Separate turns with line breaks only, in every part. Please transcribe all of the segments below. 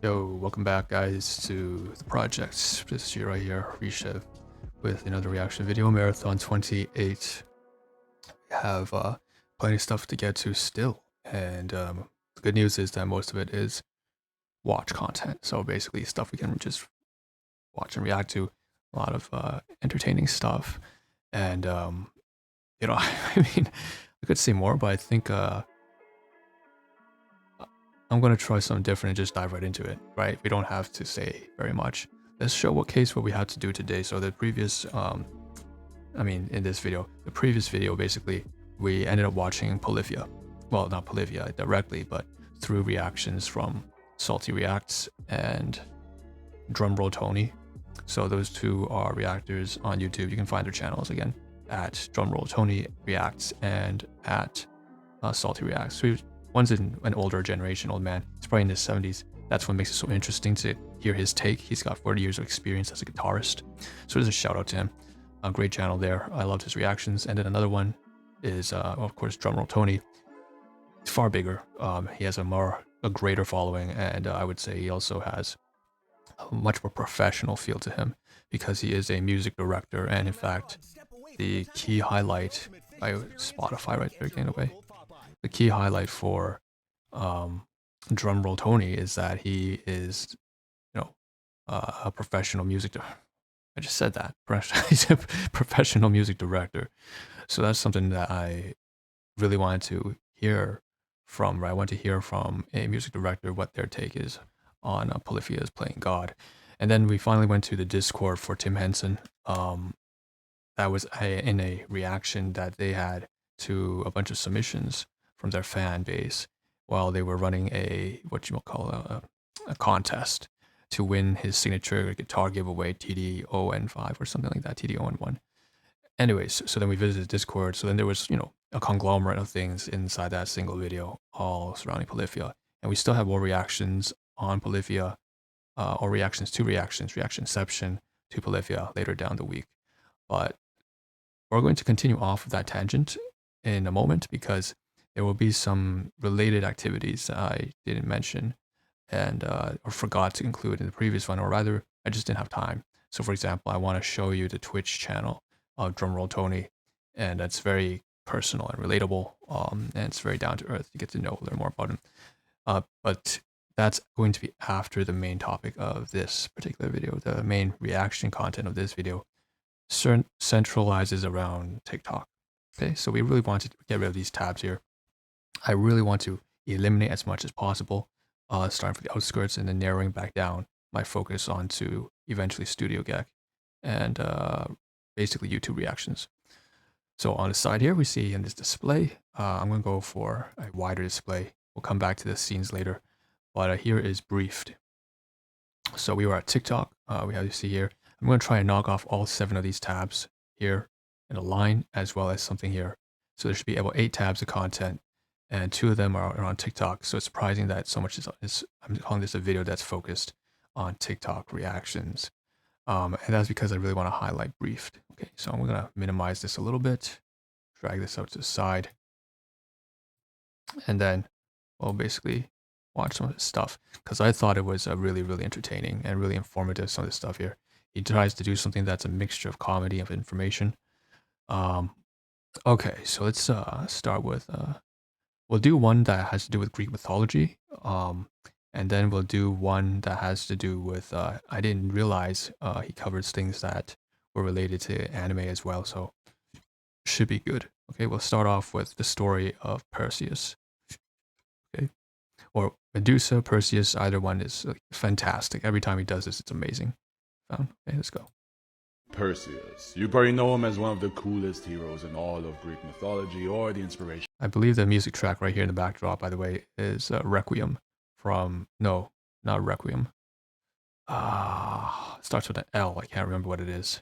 Yo, welcome back guys to the project. This year right here, Reshev, with another reaction video, Marathon 28. We have plenty of stuff to get to still, and the good news is that most of it is watch content. So basically stuff we can just watch and react to, a lot of entertaining stuff. And you know, I mean, I could say more, but I think I'm going to try something different and just dive right into it, right? We don't have to say very much. Let's show what we had to do today. So the previous, in this video, the previous video, basically, we ended up watching Polyphia. Well, not Polyphia directly, but through reactions from Salty Reacts and Drumroll Tony. So those two are reactors on YouTube. You can find their channels again at Drumroll Tony Reacts and at Salty Reacts. So one's in an older generation, old man. He's probably in his 70s. That's what makes it so interesting to hear his take. He's got 40 years of experience as a guitarist. So there's a shout out to him. A great channel there. I loved his reactions. And then another one is, of course, Drumroll Tony. He's far bigger. He has a greater following, and I would say he also has a much more professional feel to him because he is a music director. And in fact, the key highlight, Spotify right there getting away. The key highlight for Drumroll Tony is that he is, a professional music director. I just said that. He's a professional music director. So that's something that I really wanted to hear from, right? I want to hear from a music director what their take is on Polyphia's Playing God. And then we finally went to the Discord for Tim Henson. That was in a reaction that they had to a bunch of submissions from their fan base while they were running a contest to win his signature guitar giveaway, TD-ON5 or something like that, TD-ON1. Anyways, so then we visited Discord. So then there was, a conglomerate of things inside that single video, all surrounding Polyphia. And we still have more reactions on Polyphia, or reactions to reactions, reactionception to Polyphia later down the week. But we're going to continue off of that tangent in a moment because there will be some related activities that I didn't mention and or forgot to include in the previous one, or rather, I just didn't have time. So for example, I want to show you the Twitch channel of Drumroll Tony, and that's very personal and relatable, and it's very down to earth. You get to learn more about him. But that's going to be after the main topic of this particular video. The main reaction content of this video centralizes around TikTok. Okay, so we really want to get rid of these tabs here. I really want to eliminate as much as possible, starting from the outskirts and then narrowing back down my focus onto eventually Studio Gek and basically YouTube reactions. So on the side here, we see in this display, I'm going to go for a wider display. We'll come back to the scenes later, but here is briefed. So we were at TikTok. We have to see here. I'm going to try and knock off all 7 of these tabs here in a line, as well as something here. So there should be about 8 tabs of content, and 2 of them are on TikTok. So it's surprising that so much is I'm calling this a video that's focused on TikTok reactions. And that's because I really want to highlight briefed. Okay, so I'm going to minimize this a little bit, drag this out to the side, and then we'll basically watch some of his stuff because I thought it was really, really entertaining and really informative, some of this stuff here. He tries to do something that's a mixture of comedy and information. Okay, so let's start with, we'll do one that has to do with Greek mythology, and then we'll do one that has to do with, I didn't realize he covers things that were related to anime as well, so should be good. Okay, we'll start off with the story of Perseus. Okay, or Medusa, Perseus, either one is fantastic. Every time he does this, it's amazing. Okay, let's go.
Perseus. You probably know him as one of the coolest heroes in all of Greek mythology, or the inspiration.
I believe the music track right here in the backdrop, by the way, is Requiem from, no, not Requiem. It starts with an L. I can't remember what it is.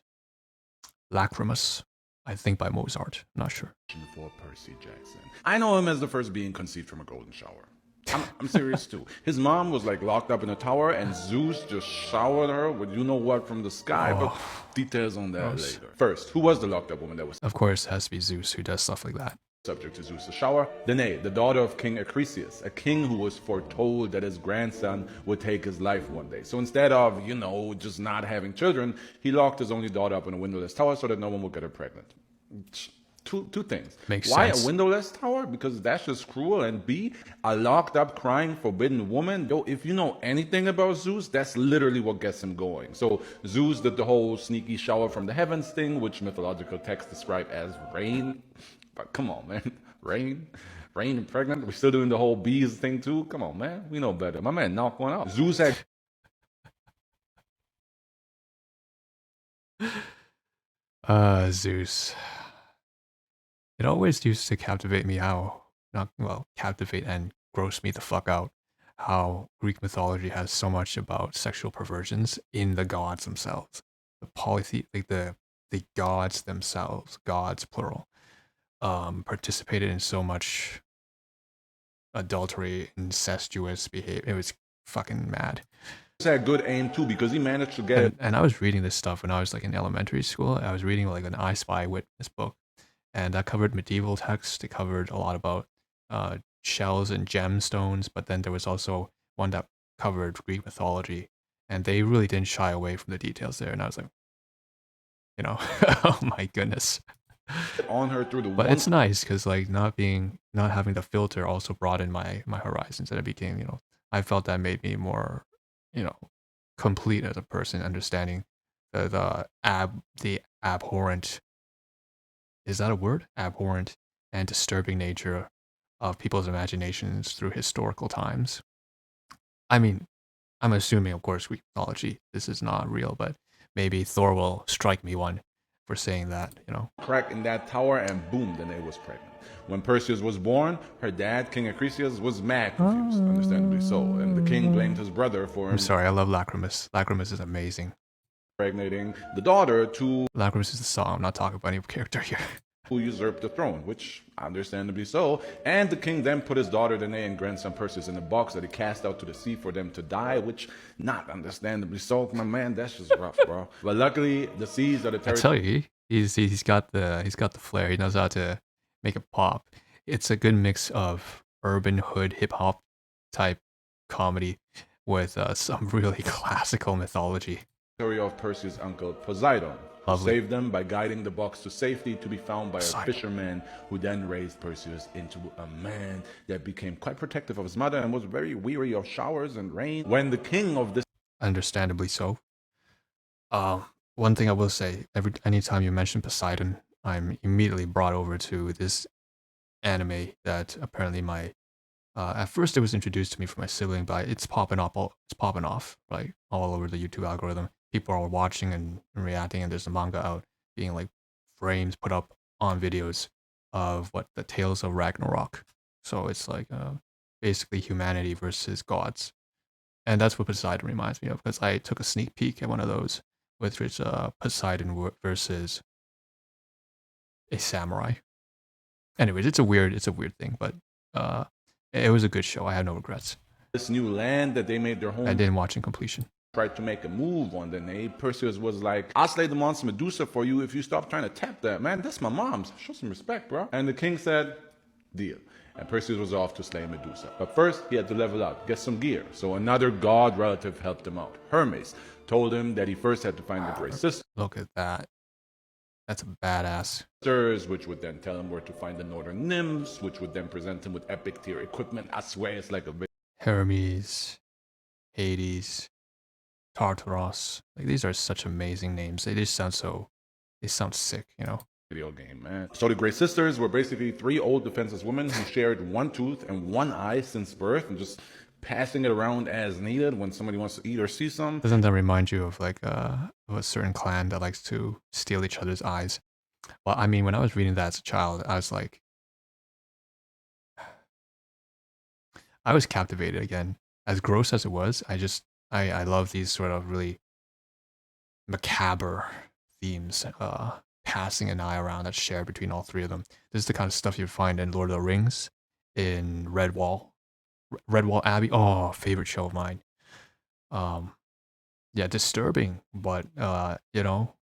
Lacrimus, I think by Mozart. I'm not sure.
For Percy Jackson. I know him as the first being conceived from a golden shower. I'm serious too. His mom was like locked up in a tower and Zeus just showered her with you know what from the sky, but details on that later. First, who was the locked up woman that was?
Of course, it has to be Zeus who does stuff like that.
subject to Zeus' shower. Danae, the daughter of King Acrisius, a king who was foretold that his grandson would take his life one day. So instead of, just not having children, he locked his only daughter up in a windowless tower so that no one would get her pregnant. Two things.
Makes
Why
sense.
a windowless tower? Because that's just cruel. And B, a locked up crying forbidden woman. Yo, if you know anything about Zeus, that's literally what gets him going. So Zeus did the whole sneaky shower from the heavens thing, which mythological texts describe as rain. But come on, man. Rain and pregnant. We're still doing the whole bees thing too. Come on, man. We know better. My man knocked one out. Zeus had
Zeus. It always used to captivate me captivate and gross me the fuck out how Greek mythology has so much about sexual perversions in the gods themselves. The the gods themselves, gods plural, participated in so much adultery, incestuous behavior. It was fucking mad.
had good aim too because he managed to get it.
And I was reading this stuff when I was like in elementary school. I was reading like an I Spy Witness book, and that covered medieval texts. It covered a lot about shells and gemstones, but then there was also one that covered Greek mythology, and they really didn't shy away from the details there. And I was like, oh my goodness.
On her through the
But it's nice because like not having the filter also broadened my horizons, and it became, I felt that made me more, complete as a person, understanding the abhorrent, is that a word? Abhorrent and disturbing nature of people's imaginations through historical times. I mean, I'm assuming, of course, Greek mythology, this is not real, but maybe Thor will strike me one for saying that,
crack in that tower, and boom, Danae was pregnant. When Perseus was born, her dad, King Acrisius, was mad confused, understandably so, and the king blamed his brother for
I'm sorry, I love Lacrimus. Lacrimus is amazing.
impregnating the daughter to
Lacrimus is the song. I'm not talking about any character here.
who usurped the throne, which understandably so. And the king then put his daughter Danae and grandson Perseus in a box that he cast out to the sea for them to die, which not understandably so. My man, that's just rough, bro. But luckily, the seas are the
I
territory.
tell you, he's got the flair. He knows how to make it pop. It's a good mix of urban hood hip hop type comedy with some really classical mythology.
Of Perseus' uncle Poseidon, who
Lovely.
saved them by guiding the box to safety, to be found by
Poseidon.
a fisherman who then raised Perseus into a man that became quite protective of his mother and was very weary of showers and rain. When the king of this
Understandably so. One thing I will say, anytime you mention Poseidon, I'm immediately brought over to this anime that apparently at first it was introduced to me from my sibling, but it's popping off like all over the YouTube algorithm. People are watching and reacting, and there's a manga out being like frames put up on videos of what the Tales of Ragnarok. So it's like basically humanity versus gods, and that's what Poseidon reminds me of, because I took a sneak peek at one of those, which is Poseidon versus a samurai. Anyways, it's a weird thing, but it was a good show. I have no regrets.
this new land that they made their home,
I didn't watch in completion.
tried to make a move on Danae. Perseus was like, I'll slay the monster Medusa for you if you stop trying to tap that. Man, that's my mom's. Show some respect, bro. And the king said, deal. And Perseus was off to slay Medusa. But first, he had to level up, get some gear. So another god relative helped him out. Hermes told him that he first had to find the great sisters,
Look at that. That's a badass.
which would then tell him where to find the northern nymphs, which would then present him with epic tier equipment. I swear it's like a
Hermes, Hades, Tartaros. Like, these are such amazing names. They sound sick,
video game, man. So the Great Sisters were basically three old defenseless women who shared one tooth and one eye since birth, and just passing it around as needed when somebody wants to eat or see some.
Doesn't that remind you of like of a certain clan that likes to steal each other's eyes? Well, I mean, when I was reading that as a child, I was like, I was captivated again. As gross as it was, I love these sort of really macabre themes, passing an eye around that's shared between all three of them. This is the kind of stuff you'd find in Lord of the Rings, in Redwall Abbey. Oh, favorite show of mine. Yeah, disturbing, but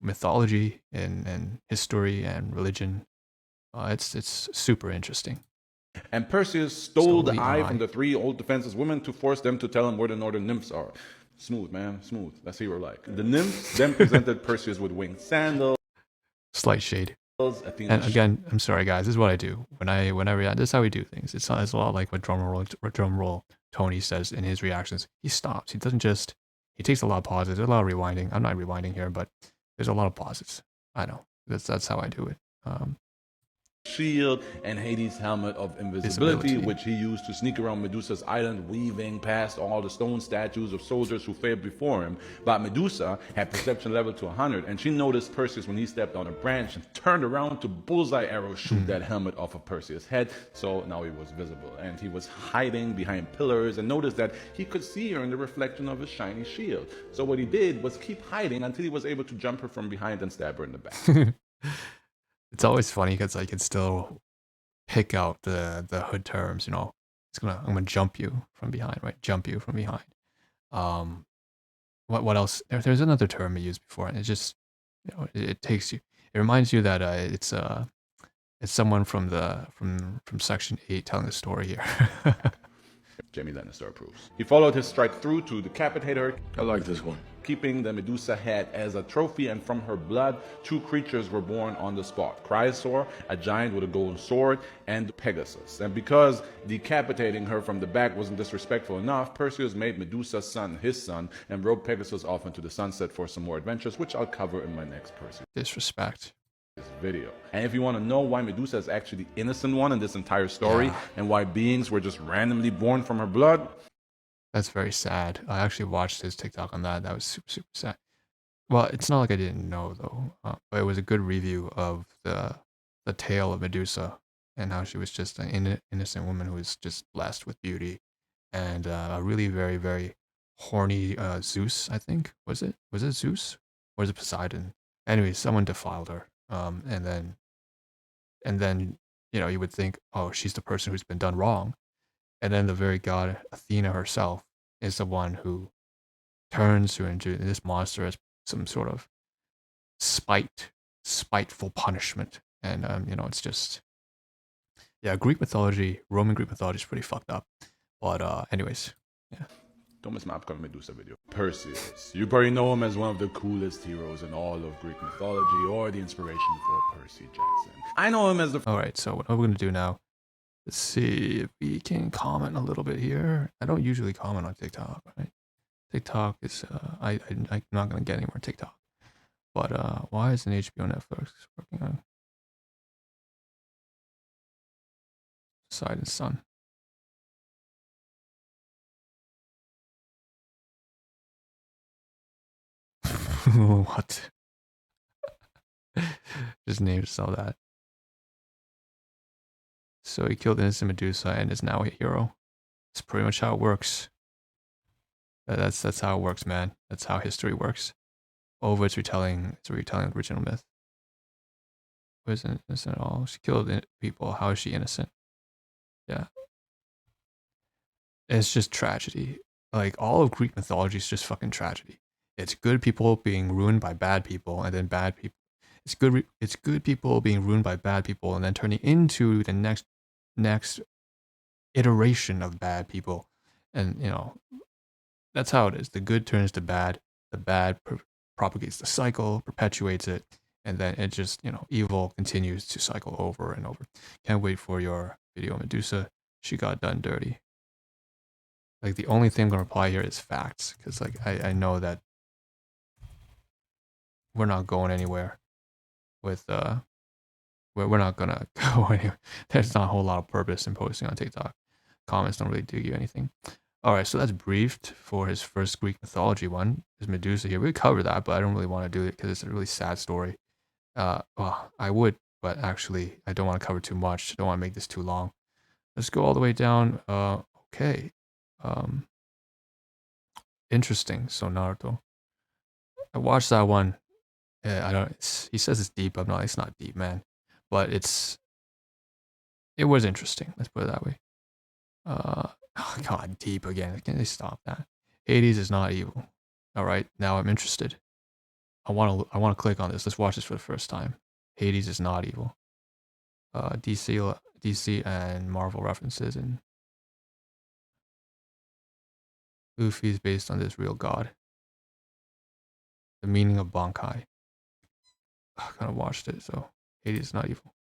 mythology and history and religion, It's super interesting.
And Perseus stole
So
the
the
eye from
eye.
the three old defenseless women to force them to tell him where the northern nymphs are. Smooth, man, smooth. That's hero-like. The nymphs then presented Perseus with winged sandals.
Slight shade.
Athena
And again, I'm sorry guys, this is what I do. When I react, this is how we do things. It's a lot like what drum roll Tony says in his reactions. He stops. He doesn't just, he takes a lot of pauses. There's a lot of rewinding. I'm not rewinding here, but there's a lot of pauses. I know. That's how I do it.
shield and Hades' helmet of invisibility, which he used to sneak around Medusa's island, weaving past all the stone statues of soldiers who failed before him. But Medusa had perception level to 100, and she noticed Perseus when he stepped on a branch and turned around to bullseye arrow shoot that helmet off of Perseus' head. So now he was visible, and he was hiding behind pillars, and noticed that he could see her in the reflection of his shiny shield. So what he did was keep hiding until he was able to jump her from behind and stab her in the back.
It's always funny because I can still pick out the hood terms. You know, I'm gonna jump you from behind, right? Jump you from behind. What else? There's another term I used before, and it just, you know, it takes you. It reminds you that it's someone from section 8 telling the story here.
Jamie Lannister approves. He followed his strike through to decapitate her.
I like this one.
Keeping the Medusa head as a trophy, and from her blood, two creatures were born on the spot. Chrysaor, a giant with a golden sword, and Pegasus. And because decapitating her from the back wasn't disrespectful enough, Perseus made Medusa's son his son and rode Pegasus off into the sunset for some more adventures, which I'll cover in my next Perseus
Disrespect.
video. And if you want to know why Medusa is actually the innocent one in this entire story, and why beings were just randomly born from her blood,
that's very sad. I actually watched his TikTok on that. That was super, super sad. Well, it's not like I didn't know though, but it was a good review of the tale of Medusa and how she was just an innocent woman who was just blessed with beauty and a really very, very horny Zeus, I think. Was it Zeus or was it Poseidon? Anyway, someone defiled her, and then you know, you would think, oh, she's the person who's been done wrong. And then the very god Athena herself is the one who turns her into this monster as some sort of spiteful punishment. And you know, it's just, yeah, Roman Greek mythology is pretty fucked up. But anyways, yeah.
Don't miss my upcoming Medusa video. Perseus. You probably know him as one of the coolest heroes in all of Greek mythology, or the inspiration for Percy Jackson. I know him as the...
Alright, so what we're going to do now, let's see if we can comment a little bit here. I don't usually comment on TikTok, right? TikTok is, I'm not going to get anywhere on TikTok. But why isn't HBO Netflix working on Poseidon's son? What? Just named so that. So he killed innocent Medusa and is now a hero. That's pretty much how it works. That's how it works, man. That's how history works. Over it's retelling the original myth. Who isn't innocent at all? She killed people. How is she innocent? Yeah. It's just tragedy. Like, all of Greek mythology is just fucking tragedy. It's good people being ruined by bad people, and then bad people. It's good people being ruined by bad people, and then turning into the next iteration of bad people. And you know, that's how it is. The good turns to bad. The bad propagates the cycle, perpetuates it, and then it just, you know, evil continues to cycle over and over. Can't wait for your video, Medusa. She got done dirty. Like, the only thing I'm gonna reply here is facts, because like I know that we're not going anywhere with we're not gonna go anywhere. There's not a whole lot of purpose in posting on TikTok. Comments don't really do you anything. Alright, so that's briefed for his first Greek mythology one. There's Medusa here. We cover that, but I don't really want to do it because it's a really sad story. Well, I would, but actually I don't want to cover too much. I don't want to make this too long. Let's go all the way down. Okay. Interesting. So Naruto. I watched that one. He says it's deep. It's not deep, man. But it was interesting. Let's put it that way. Oh God, deep again. Can they stop that? Hades is not evil. All right, now I'm interested. I want to click on this. Let's watch this for the first time. Hades is not evil. DC and Marvel references, and Luffy is based on this real god. The meaning of Bankai. I kind of watched it, so Hades is not evil.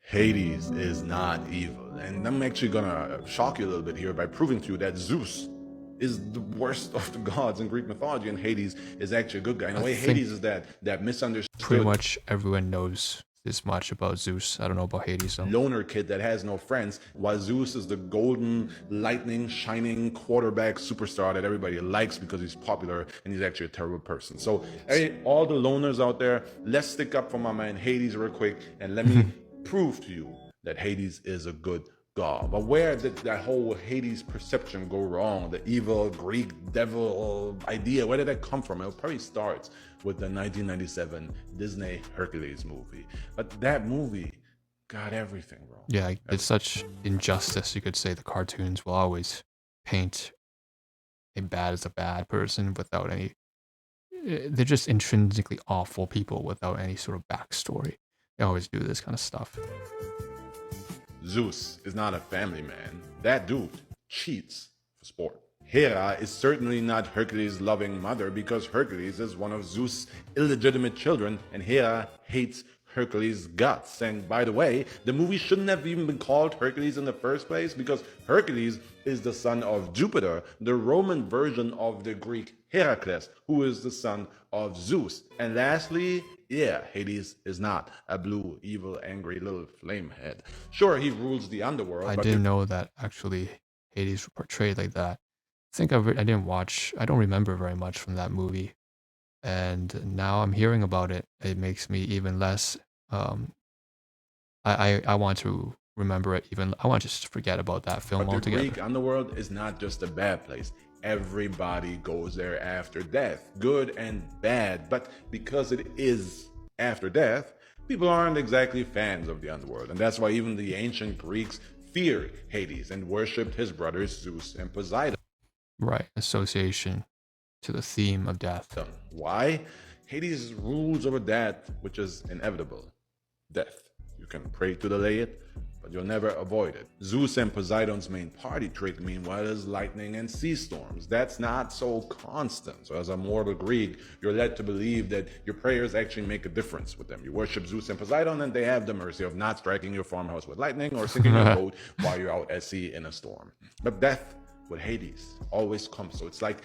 Hades is not evil. And I'm actually gonna shock you a little bit here by proving to you that Zeus is the worst of the gods in Greek mythology, and Hades is actually a good guy. In a way, Hades is that misunderstood.
Pretty much everyone knows this much about Zeus. I don't know about Hades though.
Loner kid that has no friends, while Zeus is the golden, lightning, shining quarterback superstar that everybody likes because he's popular and he's actually a terrible person. So, hey, all the loners out there, let's stick up for my man Hades real quick, and let me prove to you that Hades is a good god. But where did that whole Hades perception go wrong? The evil Greek devil idea, where did that come from? It probably starts with the 1997 Disney Hercules movie. But that movie got everything wrong.
Yeah, it's such injustice. You could say the cartoons will always paint a bad as a bad person without any. They're just intrinsically awful people without any sort of backstory. They always do this kind of stuff.
Zeus is not a family man. That dude cheats for sport. Hera is certainly not Hercules' loving mother because Hercules is one of Zeus' illegitimate children and Hera hates Hercules' guts. And by the way, the movie shouldn't have even been called Hercules in the first place because Hercules is the son of Jupiter, the Roman version of the Greek Heracles, who is the son of Zeus. And lastly, yeah, Hades is not a blue, evil, angry little flamehead. Sure, he rules the underworld.
I didn't know that actually Hades was portrayed like that. I think I didn't watch, I don't remember very much from that movie. And now I'm hearing about it. It makes me even less, I want to remember it even, I want to just forget about that film altogether.
The Greek underworld is not just a bad place. Everybody goes there after death, good and bad. But because it is after death, people aren't exactly fans of the underworld. And that's why even the ancient Greeks feared Hades and worshipped his brothers Zeus and Poseidon.
Right, association to the theme of death.
Why? Hades rules over that which is inevitable, death. You can pray to delay it, but you'll never avoid it. Zeus and Poseidon's main party trick, meanwhile, is lightning and sea storms. That's not so constant. So as a mortal Greek, you're led to believe that your prayers actually make a difference with them. You worship Zeus and Poseidon, and they have the mercy of not striking your farmhouse with lightning or sinking your boat while you're out at sea in a storm. But death with Hades always comes. So it's like,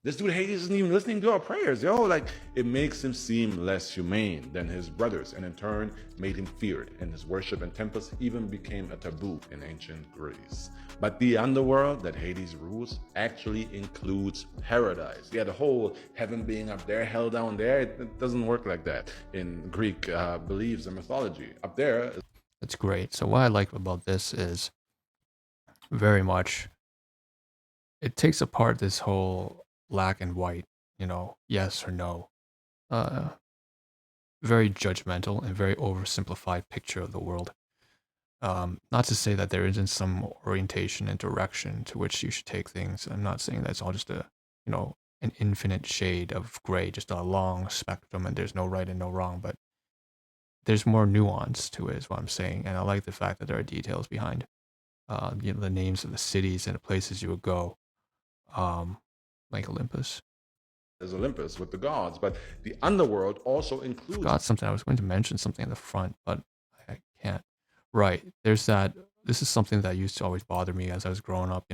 this dude Hades isn't even listening to our prayers, yo. Like, it makes him seem less humane than his brothers, and in turn made him feared, and his worship and temples even became a taboo in ancient Greece. But the underworld that Hades rules actually includes paradise. Yeah, the whole heaven being up there, hell down there, it doesn't work like that in Greek beliefs and mythology. Up there,
that's great. So what I like about this is very much, it takes apart this whole black and white, yes or no, very judgmental and very oversimplified picture of the world. Not to say that there isn't some orientation and direction to which you should take things. I'm not saying that's all just an infinite shade of gray, just a long spectrum, and there's no right and no wrong, but there's more nuance to it is what I'm saying. And I like the fact that there are details behind, the names of the cities and the places you would go. Like Olympus.
There's Olympus with the gods, but the underworld also includes...
I forgot something. I was going to mention something in the front, but I can't. Right. There's that. This is something that used to always bother me as I was growing up,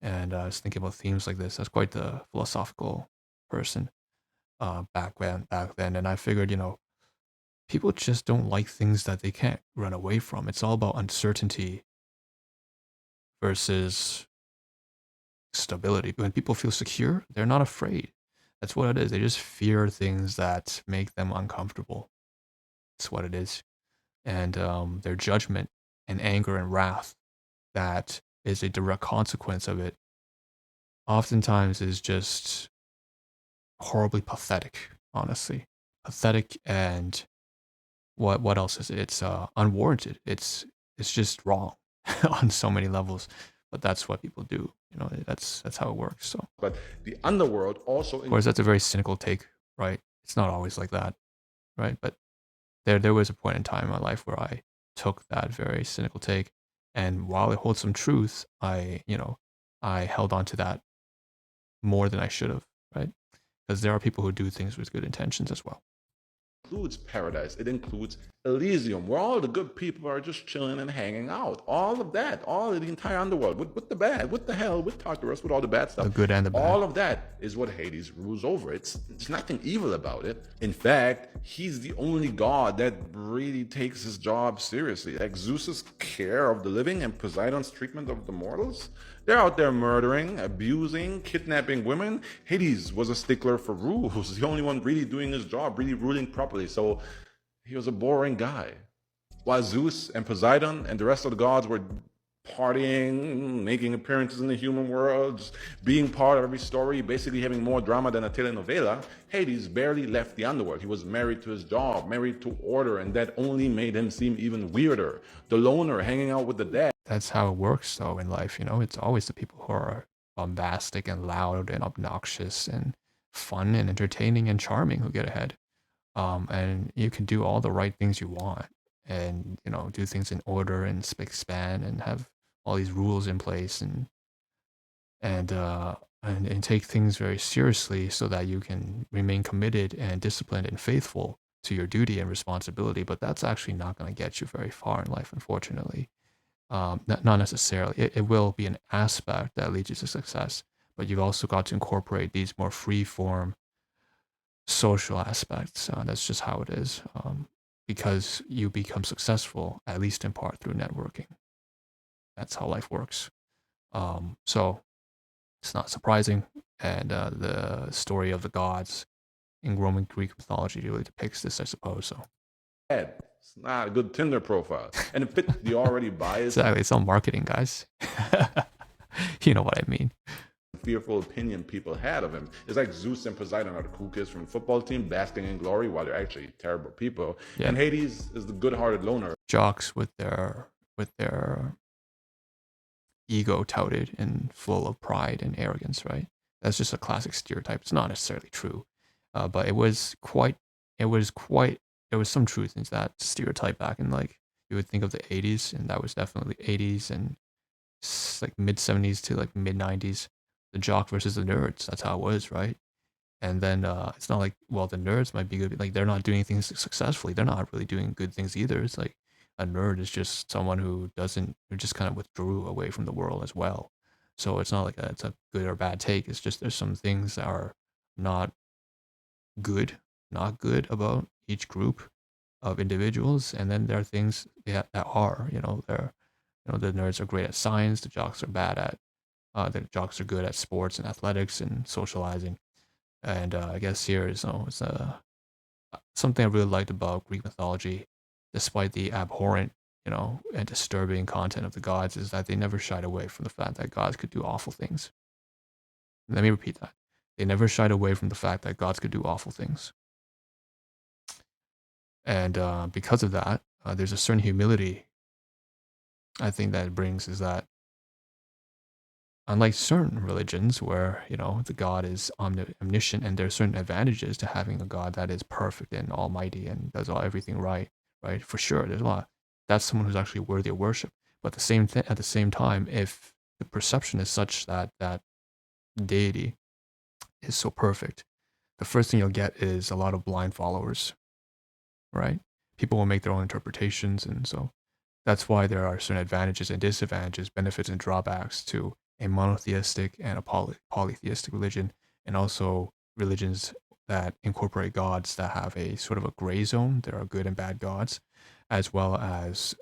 and I was thinking about themes like this. I was quite the philosophical person back then. And I figured, people just don't like things that they can't run away from. It's all about uncertainty versus stability. When people feel secure, they're not afraid. That's what it is. They just fear things that make them uncomfortable. That's what it is. And their judgment and anger and wrath that is a direct consequence of it oftentimes is just horribly pathetic, honestly. Pathetic, and what else is it? It's unwarranted. It's just wrong on so many levels. But that's what people do. That's how it works. So,
but the underworld also,
of course, that's a very cynical take, right? It's not always like that, right? But there was a point in time in my life where I took that very cynical take, and while it holds some truth, I held on to that more than I should have, right? Because there are people who do things with good intentions as well.
Includes paradise. It includes Elysium, where all the good people are just chilling and hanging out. All of that, all of the entire underworld, with the bad, with the hell, with Tartarus, with all the bad stuff.
The good and the bad.
All of that is what Hades rules over. It's nothing evil about it. In fact, he's the only god that really takes his job seriously. Like Zeus's care of the living and Poseidon's treatment of the mortals. They're out there murdering, abusing, kidnapping women. Hades was a stickler for rules, the only one really doing his job, really ruling properly. So he was a boring guy. While Zeus and Poseidon and the rest of the gods were partying, making appearances in the human world, just being part of every story, basically having more drama than a telenovela, Hades barely left the underworld. He was married to his job, married to order, and that only made him seem even weirder. The loner hanging out with the dead.
That's how it works, though, in life. It's always the people who are bombastic and loud and obnoxious and fun and entertaining and charming who get ahead. And you can do all the right things you want, and do things in order and spick span and have all these rules in place and take things very seriously so that you can remain committed and disciplined and faithful to your duty and responsibility. But that's actually not going to get you very far in life, unfortunately. Not necessarily. It will be an aspect that leads you to success, but you've also got to incorporate these more free-form social aspects. That's just how it is, because you become successful, at least in part, through networking. That's how life works. So it's not surprising, and the story of the gods in Roman Greek mythology really depicts this, I suppose. So
it's not a good Tinder profile, and it fits the already biased.
Exactly, it's all marketing, guys. You know what I mean.
Fearful opinion people had of him. It's like Zeus and Poseidon are the cool kids from the football team basking in glory while they're actually terrible people. Yeah. And Hades is the good-hearted loner.
Jocks with their ego touted and full of pride and arrogance, right? That's just a classic stereotype. It's not necessarily true, but there was some truth into that stereotype back in, like, you would think of the 80s, and that was definitely 80s and like mid 70s to like mid 90s. The jock versus the nerds. That's how it was, right? And then it's not like, well, the nerds might be good, like they're not doing things successfully. They're not really doing good things either. It's like a nerd is just someone who just kind of withdrew away from the world as well. So it's not like it's a good or bad take. It's just there's some things that are not good about each group of individuals, and then there are things that are, the nerds are great at science, the jocks are bad at the jocks are good at sports and athletics and socializing. And I guess here is it's something I really liked about Greek mythology, despite the abhorrent, and disturbing content of the gods, is that they never shied away from the fact that gods could do awful things. Let me repeat that. They never shied away from the fact that gods could do awful things. And because of that, there's a certain humility I think that it brings, is that unlike certain religions where, the God is omniscient and there are certain advantages to having a God that is perfect and almighty and does everything right? For sure, there's a lot. That's someone who's actually worthy of worship. But at the same time, if the perception is such that that deity is so perfect, the first thing you'll get is a lot of blind followers, right? People will make their own interpretations, and so that's why there are certain advantages and disadvantages, benefits and drawbacks to a monotheistic and a polytheistic religion, and also religions that incorporate gods that have a sort of a gray zone. There are good and bad gods, as well as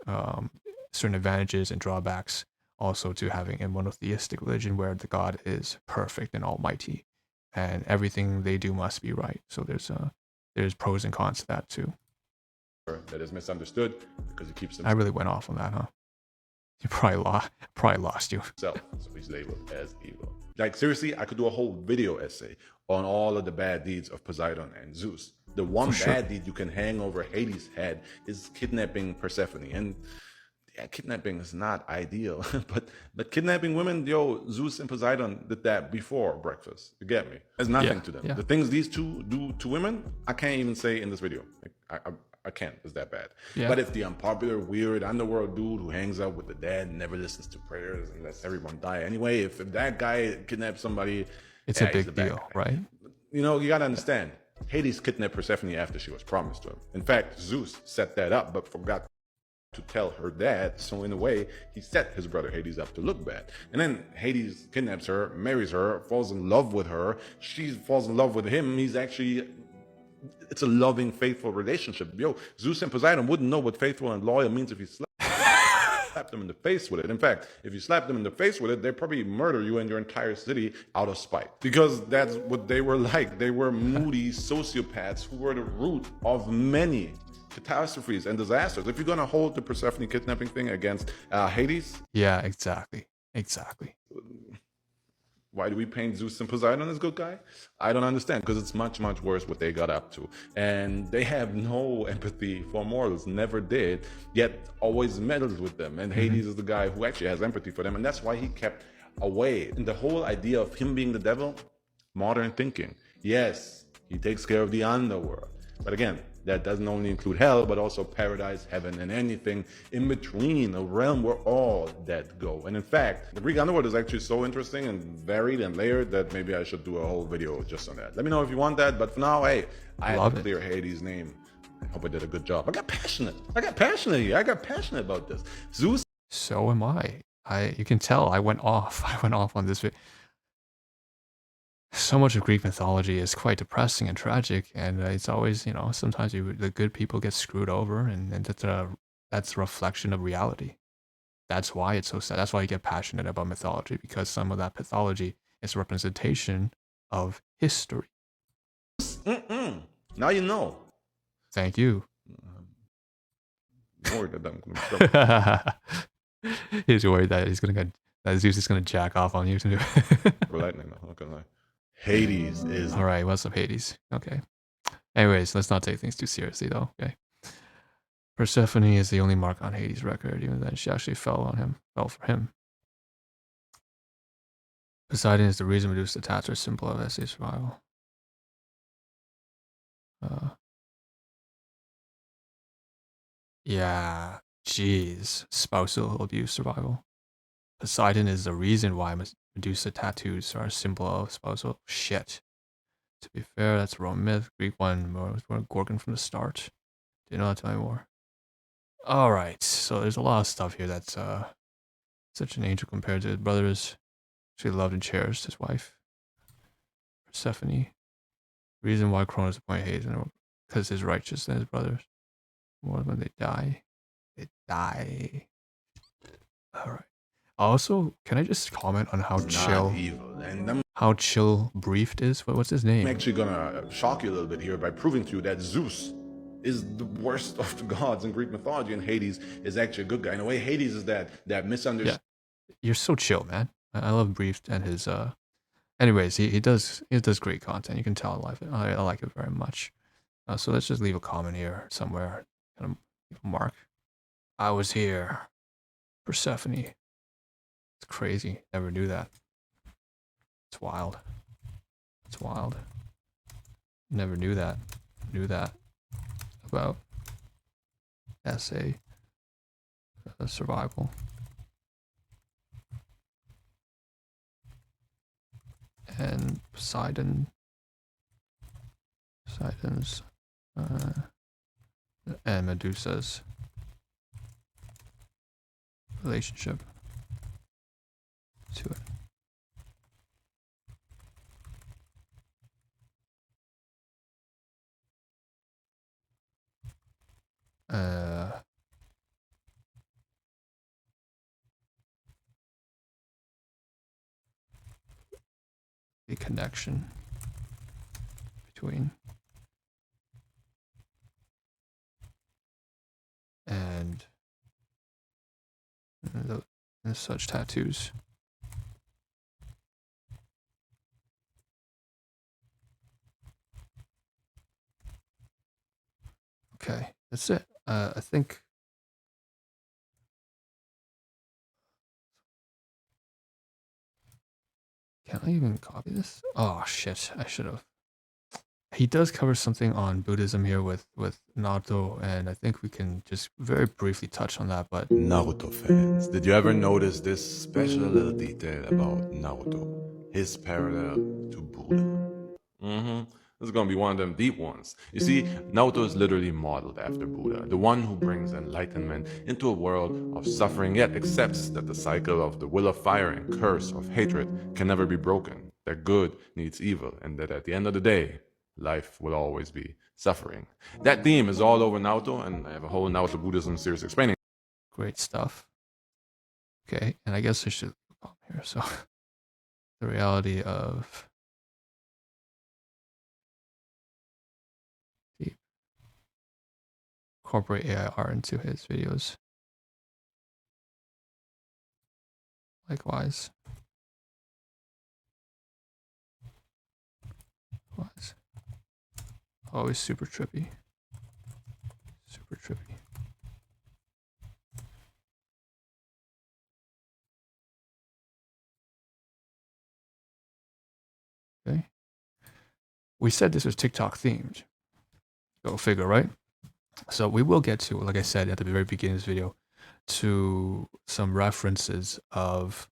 certain advantages and drawbacks also to having a monotheistic religion where the god is perfect and almighty, and everything they do must be right. So there's pros and cons to that too.
That is misunderstood because he keeps them.
I really went off on that, huh? You probably lost you.
So he's labeled as evil. Like, seriously, I could do a whole video essay on all of the bad deeds of Poseidon and Zeus. The one bad deed you can hang over Hades' head is kidnapping Persephone. And yeah, kidnapping is not ideal, but kidnapping women, Zeus and Poseidon did that before breakfast. You get me? There's nothing to them. Yeah. The things these two do to women, I can't even say in this video. Like, I can't. It's that bad.
Yeah.
But if the unpopular, weird, underworld dude who hangs out with the dead and never listens to prayers and lets everyone die anyway, if that guy kidnaps somebody,
It's
yeah,
a
he's
big
bad
deal,
guy.
right?
You know, you gotta understand. Hades kidnapped Persephone after she was promised to him. In fact, Zeus set that up, but forgot to tell her dad. So in a way, he set his brother Hades up to look bad. And then Hades kidnaps her, marries her, falls in love with her. She falls in love with him. He's actually, it's a loving, faithful relationship. Yo, Zeus and Poseidon wouldn't know what faithful and loyal means if you slapped them in the face with it. In fact, if you slap them in the face with it, they'd probably murder you and your entire city out of spite. Because that's what they were like. They were moody sociopaths who were the root of many catastrophes and disasters. If you're gonna hold the Persephone kidnapping thing against Hades,
yeah, exactly.
why do we paint Zeus and Poseidon as good guy? I don't understand, because it's much, much worse what they got up to. And they have no empathy for mortals, never did, yet always meddled with them. And Hades is the guy who actually has empathy for them, and that's why he kept away. And the whole idea of him being the devil, modern thinking. Yes, he takes care of the underworld. But again, that doesn't only include hell, but also paradise, heaven, and anything in between, a realm where all dead go. And in fact, the Greek underworld is actually so interesting and varied and layered that maybe I should do a whole video just on that. Let me know if you want that, but for now, hey, I had to clear Hades' name. I hope I did a good job. I got passionate here. I got passionate about this. Zeus.
So am I. You can tell I went off. I went off on this video. So much of Greek mythology is quite depressing and tragic, and it's always, you know, sometimes the good people get screwed over, and that's a reflection of reality. That's why it's so sad. That's why you get passionate about mythology, because some of that mythology is a representation of history.
Now you know.
Thank you.
Worried that I'm gonna
He's worried that that Zeus is gonna jack off on you too.
Lightning, I'm not gonna lie. Hades is.
All right, what's up, Hades? Okay. Anyways, let's not take things too seriously, though. Okay. Persephone is the only mark on Hades' record. Even then, she actually fell for him. Poseidon is the reason Medusa attached her symbol of essay survival. Yeah, jeez. Spousal abuse survival. Poseidon is the reason why Medusa tattoos are a symbol of spousal shit. To be fair, that's a Roman myth. Greek one, more Gorgon from the start. Do you know how to tell me more? Alright, so there's a lot of stuff here that's such an angel compared to his brothers. She loved and cherished his wife. Persephone. Reason why Cronus appointed Hades, because he's righteous than his brothers. More when they die. They die. Alright. Also, can I just comment on how chill Briefed is? What's his name?
I'm actually gonna shock you a little bit here by proving to you that Zeus is the worst of the gods in Greek mythology, and Hades is actually a good guy. In a way, Hades is that misunderstood.
Yeah. You're so chill, man. I love Briefed and his anyways, he does great content. You can tell I like it very much. So let's just leave a comment here somewhere. Kind of leave a mark. I was here. Persephone. It's crazy. Never knew that. It's wild. It's wild. Never knew that. Knew that about essay survival. And Poseidon's and Medusa's relationship to it. The connection between and such tattoos. Okay, that's it. I think. Can I even copy this? Oh shit! I should have. he does cover something on Buddhism here with Naruto, and I think we can just very briefly touch on that. But
Naruto fans, did you ever notice this special little detail about Naruto? His parallel to Buddha. This is gonna be one of them deep ones. You see, Naruto is literally modeled after Buddha, the one who brings enlightenment into a world of suffering, yet accepts that the cycle of the will of fire and curse of hatred can never be broken, that good needs evil, and that at the end of the day, life will always be suffering. That theme is all over Naruto, and I have a whole Naruto Buddhism series explaining.
great stuff. Okay, and I guess I should come here. So the reality of deep incorporate AIR into his videos. Likewise. Always super trippy. Super trippy. Okay. We said this was TikTok themed. Go figure, right? So we will get to, like I said at the very beginning of this video, to some references of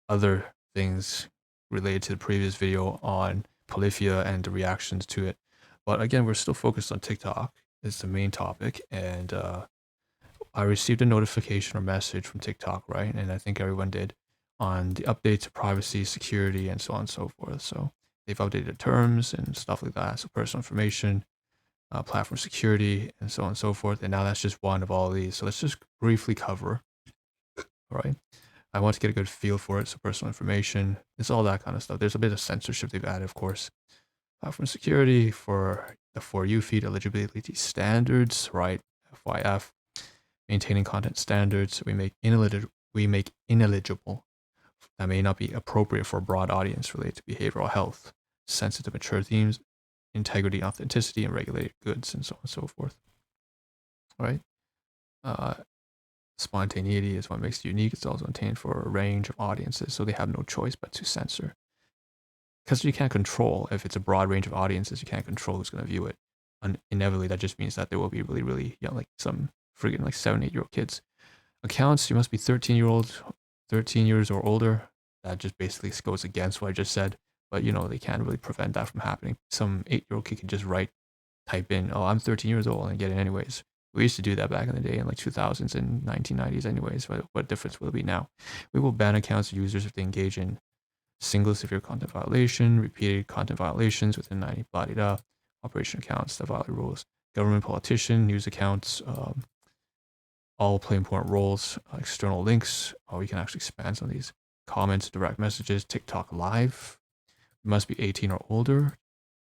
other things related to the previous video on Polyphia and the reactions to it. But again, we're still focused on TikTok. It's the main topic. And I received a notification or message from TikTok, right? And I think everyone did, on the update to privacy, security, and so on and so forth. So they've updated terms and stuff like that. So personal information, platform security, and so on and so forth. And now that's just one of all these. So let's just briefly cover, all right? I want to get a good feel for it. So personal information, it's all that kind of stuff. There's a bit of censorship they've added, of course. Platform security for the For You feed eligibility standards, right? FYF. Maintaining content standards. We make ineligible that may not be appropriate for a broad audience related to behavioral health, sensitive mature themes, integrity, authenticity, and regulated goods, and so on and so forth. All right. Spontaneity is what makes it unique. It's also obtained for a range of audiences, so they have no choice but to censor. Because you can't control, if it's a broad range of audiences, you can't control who's going to view it. And inevitably, that just means that there will be really, really young, like some friggin' like 7-8-year-old kids. Accounts, you must be 13 years or older. That just basically goes against what I just said. But they can't really prevent that from happening. Some 8-year-old kid can just type in, oh, I'm 13 years old, and get it anyways. We used to do that back in the day in like 2000s and 1990s anyways. What difference will it be now? We will ban accounts of users if they engage in single severe content violation, repeated content violations within 90 blah, blah, blah, operation accounts that violate rules, government, politician, news accounts, all play important roles, external links. We can actually expand some of these. Comments, direct messages, TikTok live. You must be 18 or older.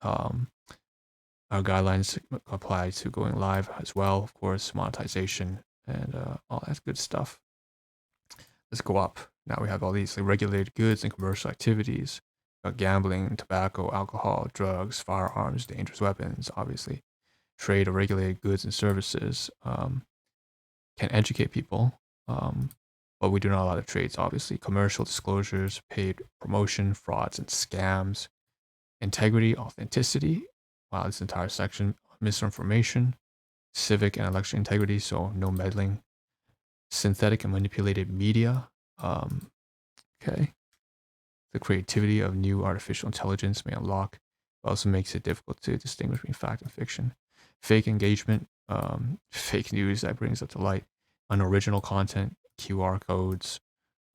Our guidelines apply to going live as well, of course, monetization and all that good stuff. Let's go up. Now we have all these regulated goods and commercial activities, gambling, tobacco, alcohol, drugs, firearms, dangerous weapons, obviously. Trade of regulated goods and services can educate people, but we do not allow the trades, obviously. Commercial disclosures, paid promotion, frauds and scams, integrity, authenticity. Wow, this entire section. Misinformation, civic and election integrity, so no meddling. Synthetic and manipulated media. Okay. The creativity of new artificial intelligence may unlock, but also makes it difficult to distinguish between fact and fiction. Fake engagement, fake news that brings up to light. Unoriginal content, QR codes,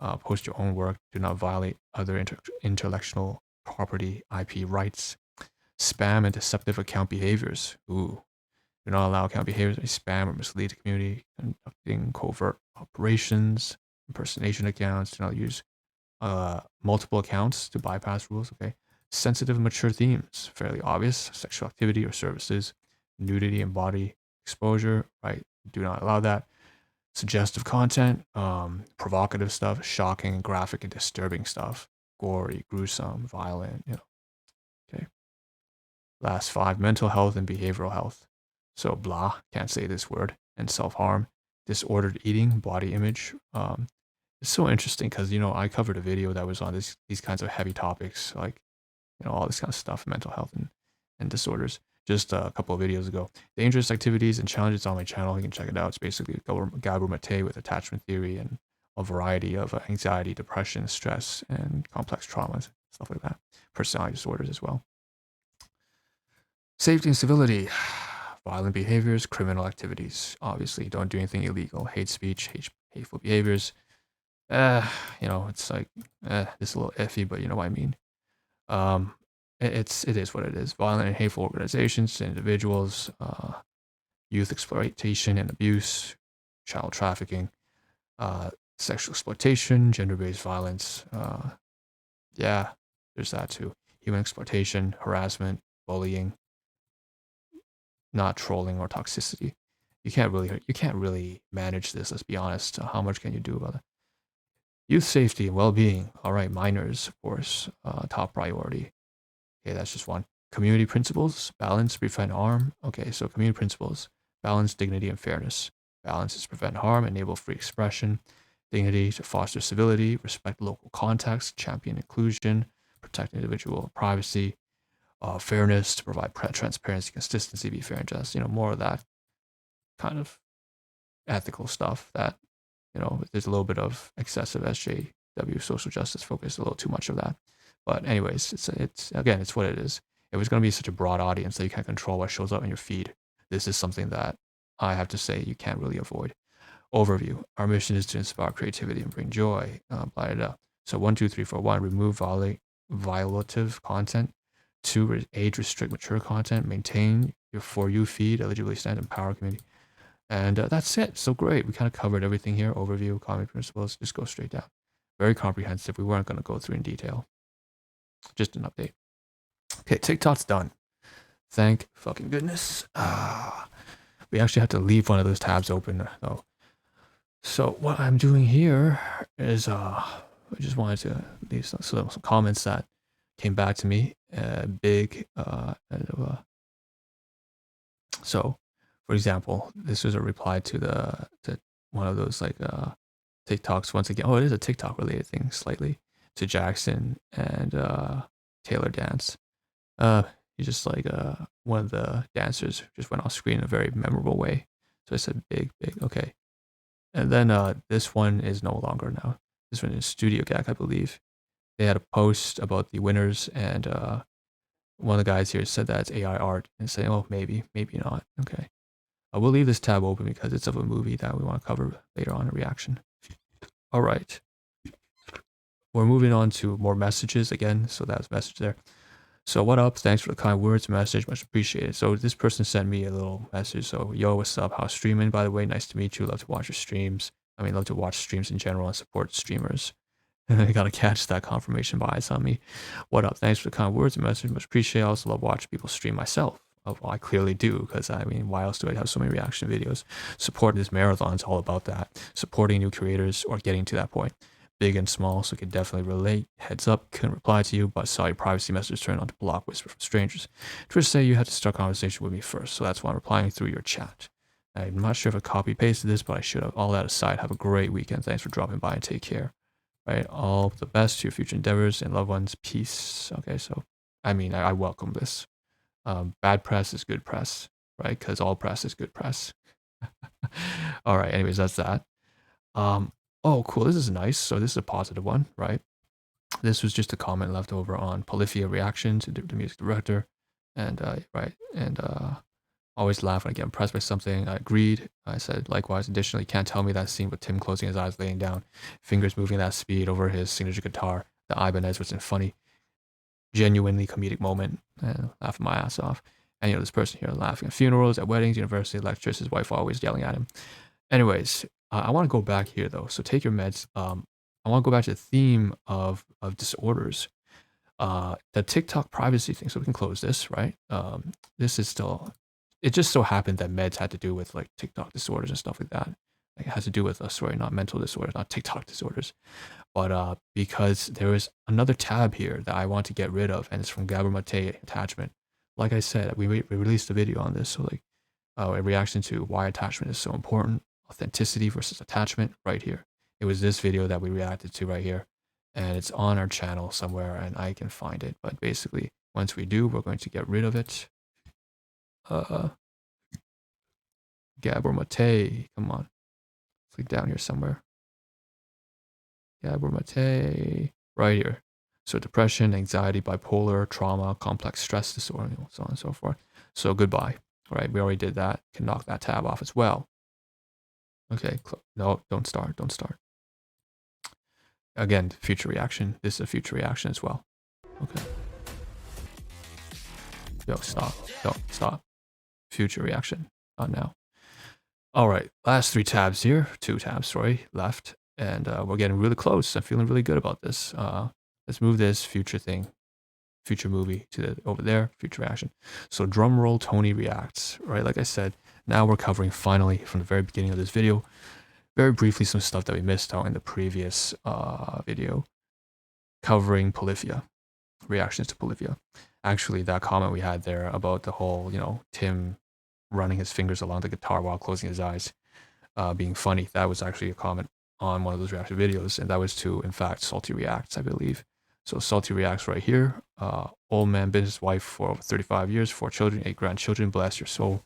post your own work, do not violate other intellectual property, IP rights. Spam and deceptive account behaviors. Ooh. Do not allow account behaviors to spam or mislead the community, conducting covert operations, impersonation accounts. Do not use multiple accounts to bypass rules. Okay. Sensitive and mature themes, fairly obvious. Sexual activity or services, nudity and body exposure, right? Do not allow that. Suggestive content, provocative stuff, shocking, graphic, and disturbing stuff. Gory, gruesome, violent, Okay. Last 5, mental health and behavioral health. So blah, can't say this word. And self-harm, disordered eating, body image. It's so interesting because, I covered a video that was on these kinds of heavy topics, like, all this kind of stuff, mental health and disorders just a couple of videos ago. Dangerous activities and challenges on my channel. You can check it out. It's basically Gabor Mate with attachment theory and a variety of anxiety, depression, stress, and complex traumas, stuff like that. Personality disorders as well. Safety and civility. Violent behaviors, criminal activities. Obviously, don't do anything illegal. Hate speech, hateful behaviors. It's like, it's a little iffy, but you know what I mean. It is what it is. Violent and hateful organizations, individuals, youth exploitation and abuse, child trafficking, sexual exploitation, gender-based violence. Yeah, there's that too. Human exploitation, harassment, bullying, not trolling or toxicity. You can't really manage this. Let's be honest. How much can you do about it? Youth safety and well-being. All right, minors, of course, top priority. Okay, that's just one. Community principles, balance, prevent harm. Okay, so community principles, balance, dignity, and fairness. Balance is prevent harm, enable free expression. Dignity to foster civility, respect local context, champion inclusion, protect individual privacy. Fairness to provide transparency, consistency, be fair and just. More of that kind of ethical stuff that, there's a little bit of excessive SJW social justice focus, a little too much of that. But anyways, it's what it is. If it's going to be such a broad audience that you can't control what shows up in your feed, this is something that I have to say you can't really avoid. Overview. Our mission is to inspire creativity and bring joy. Blah, blah, blah. So 1, 2, 3, 4, 1, remove violative content. 2, age restrict mature content. Maintain your For You feed, eligibility standard, empower community. And that's it. So great. We kind of covered everything here. Overview, common principles. Just go straight down. Very comprehensive. We weren't going to go through in detail. Just an update. Okay, TikTok's done. Thank fucking goodness. We actually had to leave one of those tabs open though. So what I'm doing here is I just wanted to leave some comments that came back to me. So, for example, this was a reply to one of those TikToks once again. Oh, it is a TikTok related thing slightly, to Jackson and Taylor Dance. He's just one of the dancers just went off screen in a very memorable way. So I said big, okay. And then this one is no longer now. This one is Studio Gag, I believe. They had a post about the winners, and one of the guys here said that it's AI art, and saying, oh, maybe not. Okay. We'll leave this tab open because it's of a movie that we want to cover later on in reaction. All right. We're moving on to more messages again. So that was a message there. So what up? Thanks for the kind words, message, much appreciated. So this person sent me a little message. So, yo, what's up? How's streaming? By the way, nice to meet you. Love to watch your streams. Love to watch streams in general and support streamers. I gotta catch that confirmation bias on me. What up? Thanks for the kind words and message, much appreciated. I also love watching people stream myself. Well, I clearly do, because why else do I have so many reaction videos? Supporting this marathon is all about that. Supporting new creators or getting to that point. Big and small, so can definitely relate. Heads up, couldn't reply to you, but saw your privacy message turn on to block whisper from strangers. Twitch say you had to start a conversation with me first, so that's why I'm replying through your chat. I'm not sure if I copy pasted this, but I should have. All that aside, have a great weekend. Thanks for dropping by and take care. Right, all the best to your future endeavors and loved ones. Peace. Okay, so I welcome this. Bad press is good press, right? Because all press is good press. All right. Anyways, that's that. Oh, cool. This is nice. So this is a positive one, right? This was just a comment left over on Polyphia reaction to the music director, and always laugh when I get impressed by something. I agreed. I said likewise. Additionally, can't tell me that scene with Tim closing his eyes, laying down, fingers moving at that speed over his signature guitar. The Ibanez was in funny, genuinely comedic moment, and laughing my ass off. And this person here laughing at funerals, at weddings, university lectures, his wife always yelling at him. Anyways, I want to go back here though. So take your meds. I want to go back to the theme of disorders. The TikTok privacy thing. So we can close this, right? This is still. It just so happened that meds had to do with TikTok disorders and stuff like that. It has to do with not mental disorders, not TikTok disorders. But because there is another tab here that I want to get rid of, and it's from Gabor Mate attachment. Like I said, we released a video on this. So a reaction to why attachment is so important, authenticity versus attachment, right here. It was this video that we reacted to right here, and it's on our channel somewhere, and I can find it. But basically, once we do, we're going to get rid of it. Gabor Mate, come on. It's like down here somewhere. Gabor Mate, right here. So depression, anxiety, bipolar, trauma, complex stress disorder, so on and so forth. So goodbye. All right, we already did that. Can knock that tab off as well. Okay, no, don't start. Again, future reaction. This is a future reaction as well. Okay. Yo, stop. Don't stop. Future reaction. Not now. All right, last 3 tabs here. 2 tabs, sorry, left. And we're getting really close. I'm feeling really good about this. Let's move this future movie to over there, future reaction. So drum roll, Tony reacts, right? Like I said, now we're covering finally from the very beginning of this video, very briefly, some stuff that we missed out in the previous video, covering Polyphia, reactions to Polyphia. Actually, that comment we had there about the whole, Tim running his fingers along the guitar while closing his eyes, being funny, that was actually a comment on one of those reaction videos, and that was to, in fact, Salty Reacts, I believe. So Salty Reacts right here. Old man business wife for over 35 years, 4 children, 8 grandchildren, bless your soul.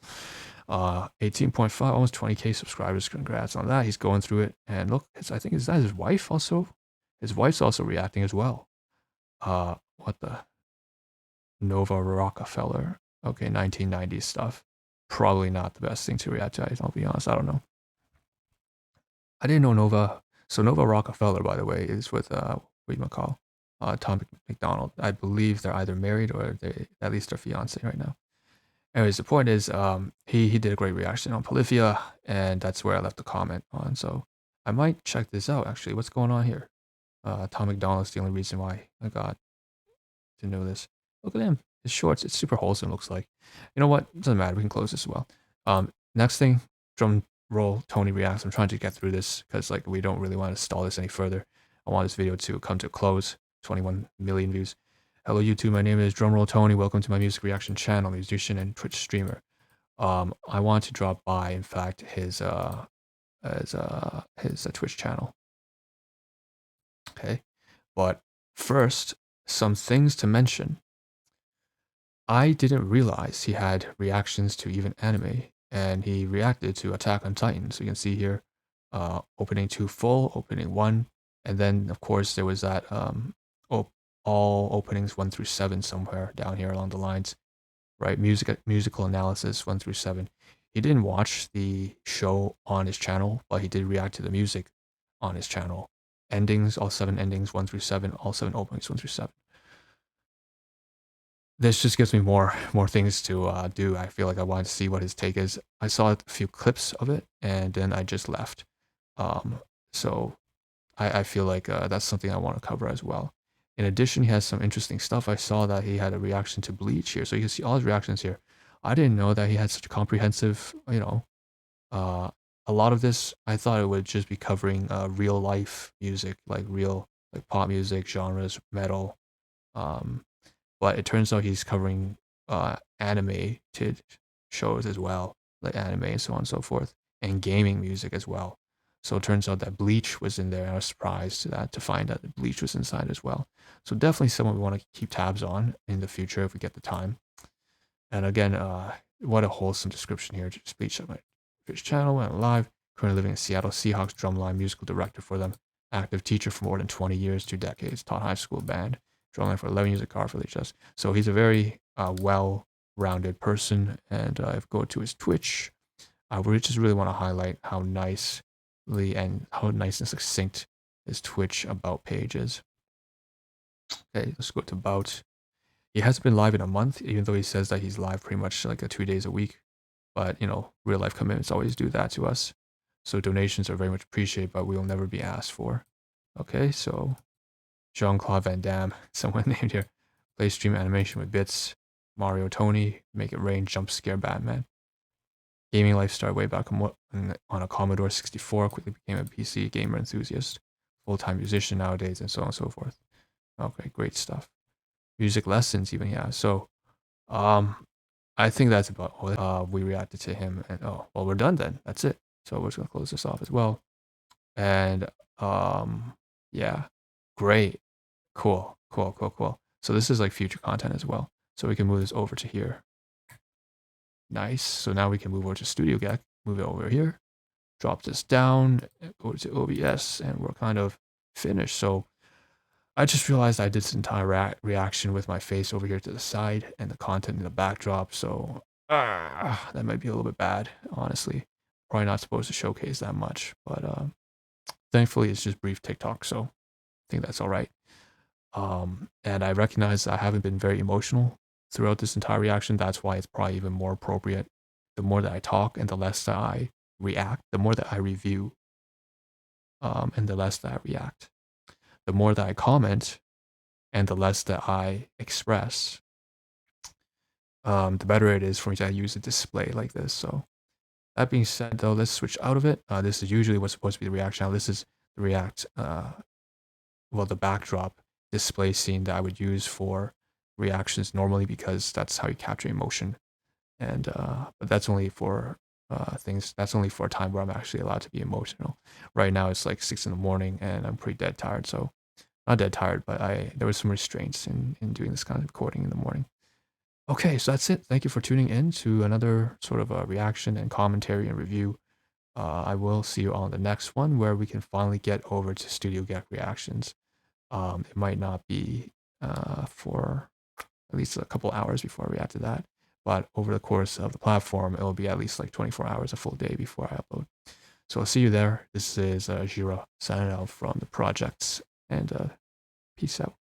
18.5, almost 20k subscribers. Congrats on that. He's going through it, and look, I think is that his wife also. His wife's also reacting as well. What the Nova Rockefeller? Okay, 1990s stuff. Probably not the best thing to react to. I'll be honest. I don't know. I didn't know Nova. So Nova Rockefeller, by the way, is with what do you call Tom McDonald. I believe they're either married or they at least are fiancé right now. Anyways, the point is, he did a great reaction on Polyphia, and that's where I left the comment on. So I might check this out, actually. What's going on here? Tom McDonald's the only reason why I got to know this. Look at him. His shorts. It's super wholesome, looks like. You know what? It doesn't matter. We can close this as well. Next thing, drum roll, Tony reacts. I'm trying to get through this because we don't really want to stall this any further. I want this video to come to a close. 21 million views. Hello YouTube, my name is Drumroll Tony. Welcome to my music reaction channel, musician and Twitch streamer. I want to drop by, in fact, his Twitch channel. Okay, but first, some things to mention. I didn't realize he had reactions to even anime, and he reacted to Attack on Titan. So you can see here, opening 2 full, opening 1, and then of course there was that all openings 1 through 7 somewhere down here along the lines, right? Musical analysis 1 through 7. He didn't watch the show on his channel, but he did react to the music on his channel. Endings, all 7 endings 1 through 7, all 7 openings 1 through 7. This just gives me more things to do. I feel like I wanted to see what his take is. I saw a few clips of it, and then I just left. So I feel like that's something I want to cover as well. In addition, he has some interesting stuff. I saw that he had a reaction to Bleach here. So you can see all his reactions here. I didn't know that he had such a comprehensive, a lot of this, I thought it would just be covering real life music, like pop music, genres, metal. But it turns out he's covering animated shows as well, like anime and so on and so forth, and gaming music as well. So it turns out that Bleach was in there. I was surprised to find out that Bleach was inside as well. So definitely someone we want to keep tabs on in the future if we get the time. And again, what a wholesome description here. Just Bleach on my Twitch channel, went live. Currently living in Seattle Seahawks, drumline, musical director for them. Active teacher for more than 20 years, 2 decades. Taught high school band. Drumline for 11 years at Car for HS. So he's a very well-rounded person. And if I go to his Twitch, I would just really want to highlight how nice and succinct his Twitch about page is. Okay, let's go to about. He hasn't been live in a month, even though he says that he's live pretty much like 2 days a week. But real life commitments always do that to us. So donations are very much appreciated, but we will never be asked for. Okay, so Jean-Claude Van Damme, someone named here. Play stream animation with bits. Mario Tony, make it rain, jump scare Batman. Gaming life started way back on a Commodore 64, quickly became a PC gamer enthusiast, full-time musician nowadays, and so on and so forth. Okay, great stuff. Music lessons even, yeah. So, I think that's about all. We reacted to him, and well, we're done then. That's it. So we're just gonna close this off as well. And yeah, great, cool. So this is like future content as well. So we can move this over to here. Nice. So now we can move over to Studio Gek, move it over here, drop this down, go to OBS, and we're kind of finished. So I just realized I did this entire reaction with my face over here to the side and the content in the backdrop. So that might be a little bit bad, honestly. Probably not supposed to showcase that much, but thankfully it's just brief TikTok, so I think that's all right. And I recognize I haven't been very emotional throughout this entire reaction. That's why it's probably even more appropriate. The more that I talk and the less that I react, the more that I review, and the less that I react. The more that I comment and the less that I express, the better it is for me to use a display like this. So that being said, though, let's switch out of it. This is usually what's supposed to be the reaction. Now, this is the the backdrop display scene that I would use for reactions normally, because that's how you capture emotion. And but that's only for that's only for a time where I'm actually allowed to be emotional. Right now it's like 6 in the morning and I'm pretty dead tired. So not dead tired, but there was some restraints in doing this kind of recording in the morning. Okay, so that's it. Thank you for tuning in to another sort of a reaction and commentary and review. I will see you on the next one, where we can finally get over to Studio Gek reactions. It might not be for at least a couple hours before I react to that, but over the course of the platform, it will be at least like 24 hours, a full day before I upload. So I'll see you there. This is ZRA signing out from the projects, and peace out.